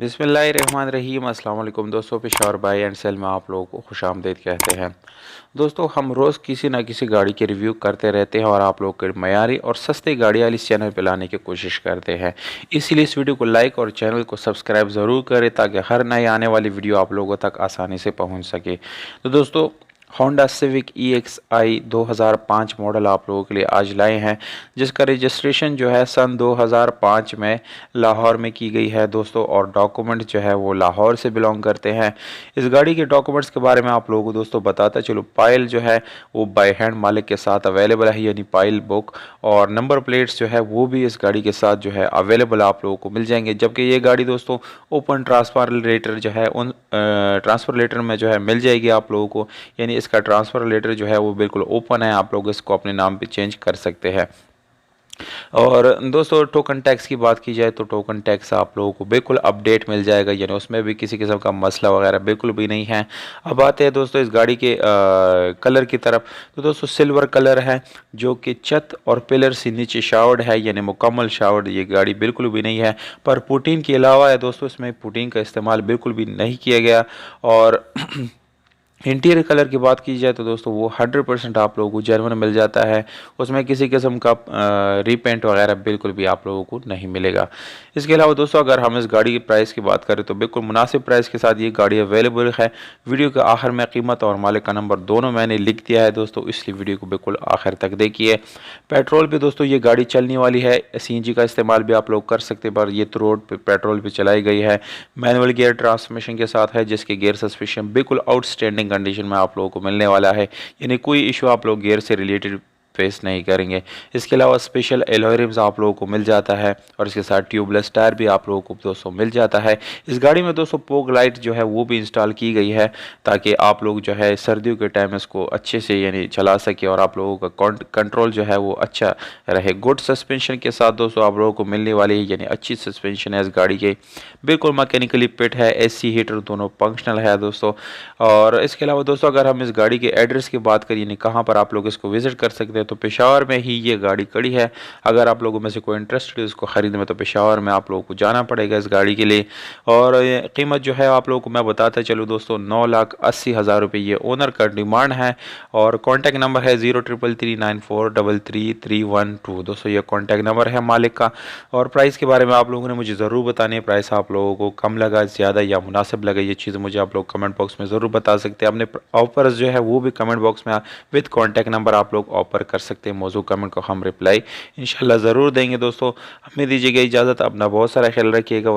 बिस्मिल्लाहिर्रहमानिर्रहीम। अस्सलाम वालेकुम दोस्तों, पेशावर बाय एंड सेल में आप लोगों को खुशामदीद कहते हैं। दोस्तों, हम रोज़ किसी ना किसी गाड़ी की रिव्यू करते रहते हैं और आप लोग को मयारी और सस्ती गाड़ियाँ इस चैनल पे लाने की कोशिश करते हैं। इसीलिए इस वीडियो को लाइक और चैनल को सब्सक्राइब ज़रूर करें ताकि हर नई आने वाली वीडियो आप लोगों तक आसानी से पहुँच सके। तो दोस्तों, होंडा सिविक EXI 2005 मॉडल आप लोगों के लिए आज लाए हैं, जिसका रजिस्ट्रेशन जो है सन 2005 में लाहौर में की गई है दोस्तों, और डॉक्यूमेंट जो है वो लाहौर से बिलोंग करते हैं। इस गाड़ी के डॉक्यूमेंट्स के बारे में आप लोगों को दोस्तों बताता चलो। पाइल जो है वो बाय हैंड मालिक के साथ अवेलेबल है, यानी पाइल बुक, और नंबर प्लेट्स जो है वो भी इस गाड़ी के साथ जो है अवेलेबल आप लोगों को मिल जाएंगे। जबकि ये गाड़ी दोस्तों ओपन ट्रांसफर लेटर जो है उन ट्रांसफ़र लेटर में जो है मिल जाएगी आप लोगों को, यानी इसका ट्रांसफ़र लेटर जो है वो बिल्कुल ओपन है, आप लोग इसको अपने नाम पे चेंज कर सकते हैं। और दोस्तों, टोकन टैक्स की बात की जाए तो टोकन टैक्स आप लोगों को बिल्कुल अपडेट मिल जाएगा, यानी उसमें भी किसी किस्म का मसला वगैरह बिल्कुल भी नहीं है। अब आते हैं दोस्तों इस गाड़ी के कलर की तरफ। तो दोस्तों सिल्वर कलर है, जो कि छत और पिलर से नीचे शावर्ड है, यानी मुकम्मल शावर्ड ये गाड़ी बिल्कुल भी नहीं है। पर पुटीन के अलावा है दोस्तों, इसमें पुटीन का इस्तेमाल बिल्कुल भी नहीं किया गया। और इंटीरियर कलर की बात की जाए तो दोस्तों वो 100% आप लोगों को जेन्युइन मिल जाता है, उसमें किसी किस्म का रीपेंट वगैरह बिल्कुल भी आप लोगों को नहीं मिलेगा। इसके अलावा दोस्तों अगर हम इस गाड़ी की प्राइस की बात करें तो बिल्कुल मुनासिब प्राइस के साथ ये गाड़ी अवेलेबल है। वीडियो के आखिर में कीमत और मालिक का नंबर दोनों मैंने लिख दिया है दोस्तों, इसलिए वीडियो को बिल्कुल आखिर तक देखिए। पेट्रोल पे दोस्तों ये गाड़ी चलने वाली है, CNG का इस्तेमाल भी आप लोग कर सकते हैं, पर ये तो रोड पे पेट्रोल पे चलाई गई है। मैनुअल गियर ट्रांसमिशन के साथ है, जिसके गियर सस्पेंशन बिल्कुल आउटस्टैंडिंग कंडीशन में आप लोगों को मिलने वाला है, यानी कोई इशू आप लोग गियर से रिलेटेड फेस नहीं करेंगे। इसके अलावा स्पेशल एलॉय रिम्स आप लोगों को मिल जाता है, और इसके साथ ट्यूबलेस टायर भी आप लोगों को दोस्तों मिल जाता है। इस गाड़ी में दोस्तों पोग लाइट जो है वो भी इंस्टॉल की गई है, ताकि आप लोग जो है सर्दियों के टाइम इसको अच्छे से यानी चला सके और आप लोगों का कंट्रोल जो है वो अच्छा रहे। गुड सस्पेंशन के साथ दोस्तों आप लोगों को मिलने वाली है, यानी अच्छी सस्पेंशन है इस गाड़ी के, बिल्कुल मैकेनिकली फिट है, AC हीटर दोनों फंक्शनल है दोस्तों। और इसके अलावा दोस्तों अगर हम इस गाड़ी के एड्रेस की बात करें, यानी कहाँ पर आप लोग इसको विजिट कर सकते हैं, तो पेशावर में ही ये गाड़ी खड़ी है। अगर आप लोगों में से कोई इंटरेस्टेड है इसको ख़रीदने में, तो पेशावर में आप लोगों को जाना पड़ेगा इस गाड़ी के लिए। और कीमत जो है आप लोगों को मैं बताता चलूँ दोस्तों, 9,80,000 रुपये ये ओनर का डिमांड है। और कॉन्टैक्ट नंबर है 0333943312। दोस्तों ये कॉन्टैक्ट नंबर है मालिक का। और प्राइस के बारे में आप लोगों ने मुझे ज़रूर बतानी है, प्राइस आप लोगों को कम लगा, ज़्यादा या मुनासिब लगा, ये चीज़ मुझे आप लोग कमेंट बॉक्स में ज़रूर बता सकते हैं। अपने ऑफर्स जो है वो भी कमेंट बॉक्स में विद कॉन्टैक्ट नंबर आप लोग ऑफर कर सकते हैं। मौजूद कमेंट को हम रिप्लाई इंशाल्लाह ज़रूर देंगे। दोस्तों हमें दीजिएगा इजाज़त, अपना बहुत सारा ख्याल रखिएगा।